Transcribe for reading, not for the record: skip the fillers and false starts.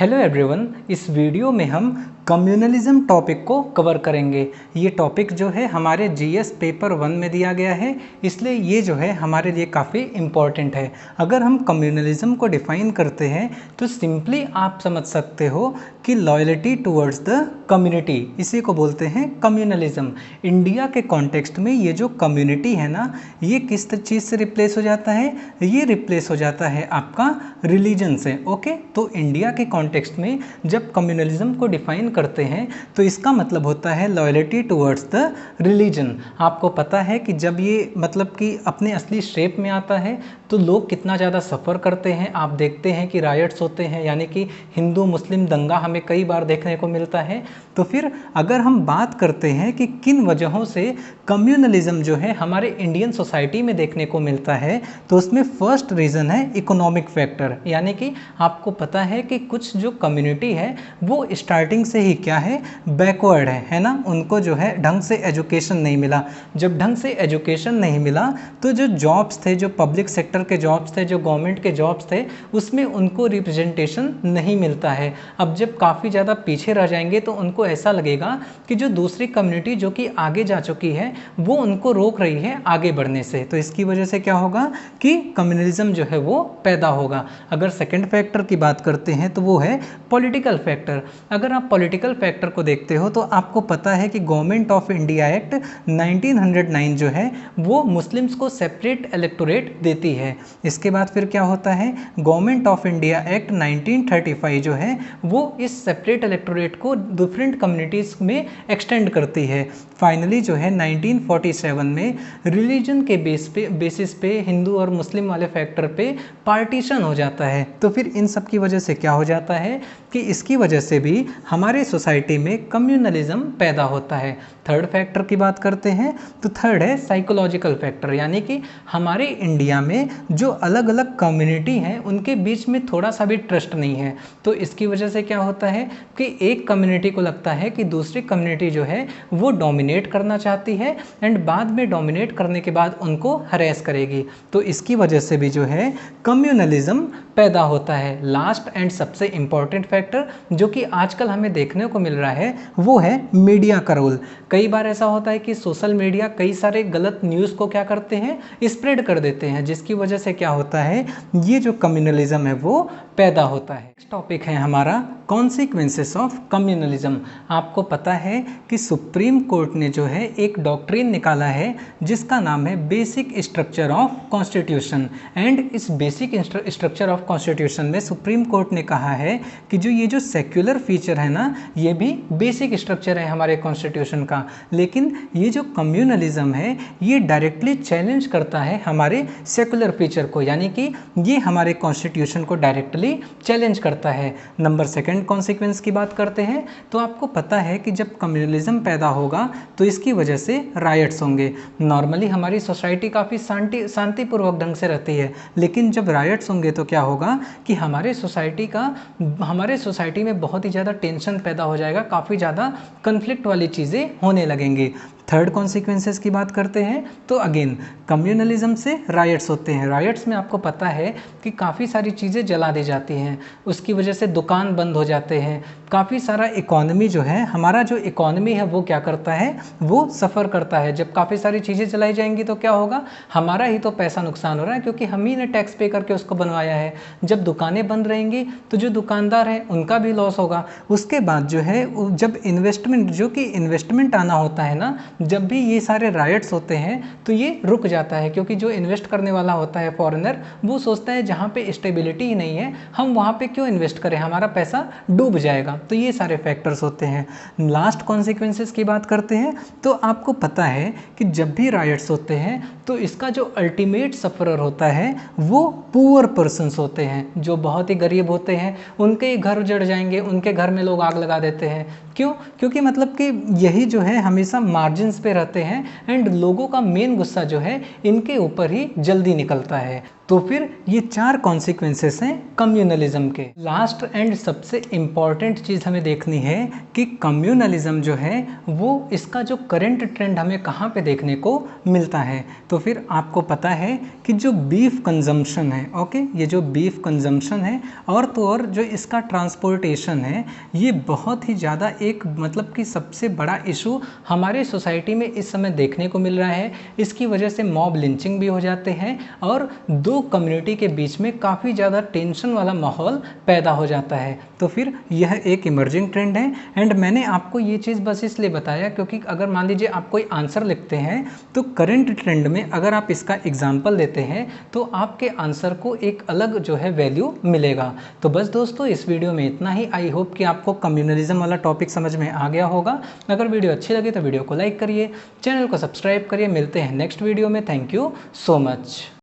Hello everyone, इस video में हम कम्युनलिज्म टॉपिक को कवर करेंगे। ये टॉपिक जो है हमारे जीएस पेपर 1 में दिया गया है, इसलिए ये जो है हमारे लिए काफ़ी इम्पॉर्टेंट है। अगर हम कम्युनलिज्म को डिफ़ाइन करते हैं तो सिंपली आप समझ सकते हो कि लॉयल्टी टुवर्ड्स द कम्युनिटी, इसी को बोलते हैं कम्युनलिज्म। इंडिया के कॉन्टेक्स्ट में ये जो कम्युनिटी है ना, ये किस चीज़ से रिप्लेस हो जाता है? ये रिप्लेस हो जाता है आपका रिलीजन से। ओके, तो इंडिया के कॉन्टेक्स्ट में जब कम्युनलिज्म को डिफाइन करते हैं तो इसका मतलब होता है लॉयल्टी टुवर्ड्स द रिलीजन। आपको पता है कि जब ये मतलब कि अपने असली शेप में आता है तो लोग कितना ज़्यादा सफ़र करते हैं। आप देखते हैं कि रायट्स होते हैं, यानी कि हिंदू मुस्लिम दंगा हमें कई बार देखने को मिलता है। तो फिर अगर हम बात करते हैं कि किन वजहों से कम्युनलिज्म जो है हमारे इंडियन सोसाइटी में देखने को मिलता है, तो उसमें फर्स्ट रीज़न है इकोनॉमिक फैक्टर। यानी कि आपको पता है कि कुछ जो कम्युनिटी है वो स्टार्टिंग से ही क्या है, बैकवर्ड है ना। उनको जो है ढंग से एजुकेशन नहीं मिला। जब ढंग से एजुकेशन नहीं मिला तो जो जॉब्स थे, जो पब्लिक सेक्टर के जॉब्स थे, जो गवर्नमेंट के जॉब्स थे, उसमें उनको रिप्रेजेंटेशन नहीं मिलता है। अब जब काफ़ी ज़्यादा पीछे रह जाएंगे तो उनको ऐसा लगेगा कि जो दूसरी कम्युनिटी जो कि आगे जा चुकी है वो उनको रोक रही है आगे बढ़ने से। तो इसकी वजह से क्या होगा कि कम्युनलिज्म जो है वो पैदा होगा। अगर सेकंड फैक्टर की बात करते हैं तो वो है पॉलिटिकल फैक्टर। अगर आप पॉलिटिकल फैक्टर को देखते हो तो आपको पता है कि गवर्नमेंट ऑफ इंडिया एक्ट 1909 जो है वो मुस्लिम्स को सेपरेट इलेक्टोरेट देती है। इसके बाद फिर क्या होता है, गवर्नमेंट ऑफ इंडिया एक्ट 1935 जो है वो इस सेपरेट इलेक्टोरेट को डिफरेंट कम्युनिटीज़ में एक्सटेंड करती है। फाइनली जो है 1947 में रिलीजन के बेसिस पे हिंदू और मुस्लिम वाले फैक्टर पे पार्टीशन हो जाता है। तो फिर इन सब की वजह से क्या हो जाता है कि इसकी वजह से भी हमारे सोसाइटी में कम्युनलिज्म पैदा होता है। थर्ड फैक्टर की बात करते हैं तो थर्ड है साइकोलॉजिकल फैक्टर। यानी कि हमारे इंडिया में जो अलग अलग कम्युनिटी हैं उनके बीच में थोड़ा सा भी ट्रस्ट नहीं है। तो इसकी वजह से क्या होता है कि एक कम्युनिटी को लगता है कि दूसरी कम्युनिटी जो है वो डोमिनेट करना चाहती है एंड बाद में डोमिनेट करने के बाद उनको हरेस करेगी। तो इसकी वजह से भी जो है कम्युनलिज्म पैदा होता है। लास्ट एंड सबसे इम्पॉर्टेंट फैक्टर जो कि आजकल हमें देखने को मिल रहा है वो है मीडिया का रोल। कई बार ऐसा होता है कि सोशल मीडिया कई सारे गलत न्यूज़ को क्या करते हैं, स्प्रेड कर देते हैं, जिसकी वजह से क्या होता है, ये जो कम्युनलिज्म है वो पैदा होता है। नेक्स्ट टॉपिक है हमारा कॉन्सिक्वेंसेस ऑफ कम्युनलिज्म। आपको पता है कि सुप्रीम कोर्ट ने जो है एक डॉक्ट्रिन निकाला है जिसका नाम है basic structure of constitution. And इस बेसिक स्ट्रक्चर ऑफ कॉन्स्टिट्यूशन में सुप्रीम कोर्ट ने कहा है कि जो ये जो सेक्युलर फीचर है ना, ये भी बेसिक स्ट्रक्चर है हमारे कॉन्स्टिट्यूशन का। लेकिन ये जो कम्युनलिज्म है ये डायरेक्टली चैलेंज करता है हमारे सेक्युलर फीचर को, यानी कि ये हमारे कॉन्स्टिट्यूशन को डायरेक्टली चैलेंज करता है। नंबर सेकंड कॉन्सिक्वेंस की बात करते हैं तो आपको पता है कि जब कम्युनलिज्म पैदा होगा तो इसकी वजह से रायट्स होंगे। नॉर्मली हमारी सोसाइटी काफ़ी शांतिपूर्वक ढंग से रहती है, लेकिन जब रायट्स होंगे तो क्या होगा कि हमारे सोसाइटी में बहुत ही ज़्यादा टेंशन पैदा हो जाएगा, काफ़ी ज़्यादा कन्फ्लिक्ट वाली चीज़ें होने लगेंगी। थर्ड कॉन्सिक्वेंसेस की बात करते हैं तो अगेन कम्युनलिज्म से रायट्स होते हैं। रायट्स में आपको पता है कि काफ़ी सारी चीज़ें जला दी जाती हैं, उसकी वजह से दुकान बंद हो जाते हैं, काफ़ी सारा इकोनॉमी जो है, हमारा जो इकोनॉमी है वो क्या करता है, वो सफ़र करता है। जब काफ़ी सारी चीज़ें जलाई जाएंगी तो क्या होगा, हमारा ही तो पैसा नुकसान हो रहा है क्योंकि हम ही ने टैक्स पे करके उसको बनवाया है। जब दुकानें बंद रहेंगी तो जो दुकानदार हैं उनका भी लॉस होगा। उसके बाद जो है जब इन्वेस्टमेंट आना होता है ना, जब भी ये सारे रायट्स होते हैं तो ये रुक जाता है, क्योंकि जो इन्वेस्ट करने वाला होता है फॉरेनर, वो सोचता है जहाँ पे स्टेबिलिटी ही नहीं है हम वहाँ पे क्यों इन्वेस्ट करें, हमारा पैसा डूब जाएगा। तो ये सारे फैक्टर्स होते हैं। लास्ट कॉन्सिक्वेंसेस की बात करते हैं तो आपको पता है कि जब भी रायट्स होते हैं तो इसका जो अल्टीमेट सफरर होता है वो पुअर पर्सन्स होते हैं, जो बहुत ही गरीब होते हैं। उनके घर उजड़ जाएंगे, उनके घर में लोग आग लगा देते हैं। क्यों? क्योंकि मतलब कि यही जो है हमेशा मार्जिन्स पे रहते हैं एंड लोगों का मेन गुस्सा जो है इनके ऊपर ही जल्दी निकलता है। तो फिर ये 4 कॉन्सिक्वेंसेस हैं कम्युनलिज्म के। लास्ट एंड सबसे इम्पॉर्टेंट चीज़ हमें देखनी है कि कम्युनलिज्म जो है वो इसका जो करंट ट्रेंड हमें कहाँ पे देखने को मिलता है। तो फिर आपको पता है कि जो बीफ कंजम्पशन है, ओके, ये जो बीफ कंजम्पशन है और तो और जो इसका ट्रांसपोर्टेशन है, ये बहुत ही ज़्यादा एक मतलब कि सबसे बड़ा इशू हमारे सोसाइटी में इस समय देखने को मिल रहा है। इसकी वजह से मॉब लिंचिंग भी हो जाते हैं और दो कम्युनिटी के बीच में काफ़ी ज़्यादा टेंशन वाला माहौल पैदा हो जाता है। तो फिर यह एक इमर्जिंग ट्रेंड है एंड मैंने आपको ये चीज़ बस इसलिए बताया क्योंकि अगर मान लीजिए आप कोई आंसर लिखते हैं तो करंट ट्रेंड में अगर आप इसका एग्जाम्पल देते हैं तो आपके आंसर को एक अलग जो है वैल्यू मिलेगा। तो बस दोस्तों इस वीडियो में इतना ही। आई होप कि आपको कम्युनलिज्म वाला टॉपिक समझ में आ गया होगा। अगर वीडियो अच्छी लगे तो वीडियो को लाइक करिए, चैनल को सब्सक्राइब करिए। मिलते हैं नेक्स्ट वीडियो में। Thank you so much.